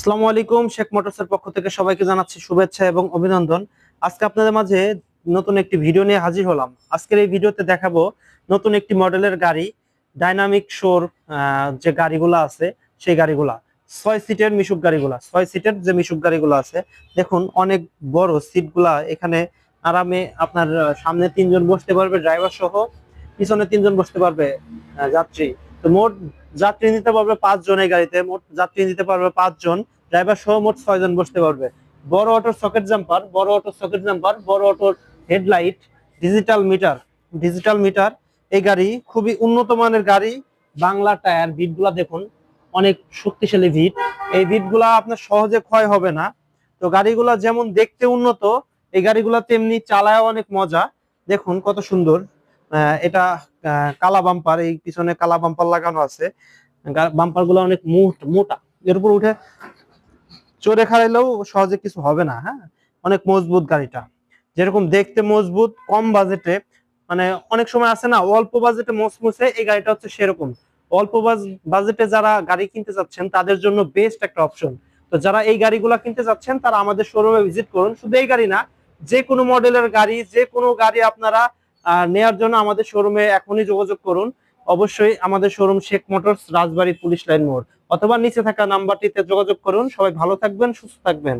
আসসালামু আলাইকুম। শেখ মোটরসের পক্ষ থেকে সবাইকে জানাচ্ছি শুভেচ্ছা এবং অভিনন্দন। আজকে আপনাদের মাঝে নতুন একটি ভিডিও নিয়ে হাজির হলাম। আজকের এই ভিডিওতে দেখাবো নতুন একটি মডেলের গাড়ি, ডাইনামিক শোর যে গাড়িগুলো আছে সেই গাড়িগুলা 6 সিটের মিশুক গাড়িগুলা, 6 সিটের যে মিশুক গাড়িগুলো আছে দেখুন অনেক বড় সিটগুলা। এখানে আরামে আপনার সামনে 3 জন বসতে পারবে ড্রাইভার সহ, পিছনে 3 জন বসতে পারবে যাত্রী। তো মোট যাত্রী নিতে পারবে 5 জন, এই গাড়িতে মোট যাত্রী নিতে পারবে 5 জন, ড্রাইভার সহ মোট 6 জন বসতে পারবে। বড় অটোর সকেট জাম্পার, বড় অটোর সকেট জাম্পার, বড় অটোর হেডলাইট, ডিজিটাল মিটার। এই গাড়ি খুবই উন্নত মানের গাড়ি। বাংলা টায়ার, ভিটগুলা দেখুন অনেক শক্তিশালী ভিট। এই ভিটগুলা আপনার সহজে ক্ষয় হবে না। তো গাড়িগুলা যেমন দেখতে উন্নত, এই গাড়িগুলা তেমনি চালায় অনেক মজা। দেখুন কত সুন্দর। এটা কালা বাম্পার, এই পিছনে কালা বাম্পার লাগানো আছে। বাম্পার গুলো অনেক মোটা, এর উপর উঠে চড়ে খাড়াইলেও সহজে কিছু হবে না। হ্যাঁ, অনেক মজবুত গাড়িটা। যেরকম দেখতে মজবুত, কম বাজেটে, মানে অনেক সময় আছে না অল্প বাজেটে মসমুসে, এই গাড়িটা হচ্ছে সেরকম। অল্প বাজেটে যারা গাড়ি কিনতে চাচ্ছেন তাদের জন্য বেস্ট একটা অপশন। তো যারা এই গাড়িগুলা কিনতে চাচ্ছেন তারা আমাদের শোরুমে ভিজিট করুন। শুধু এই গাড়ি না, যে কোনো মডেলের গাড়ি, যে কোনো গাড়ি আপনারা নেয়ার জন্য আমাদের শোরুমে এখনই যোগাযোগ করুন। অবশ্যই আমাদের শোরুম শেখ মোটরস, রাজবাড়ী পুলিশ লাইন মোড়, অথবা নিচে থাকা নাম্বারটিতে যোগাযোগ করুন। সবাই ভালো থাকবেন, সুস্থ থাকবেন।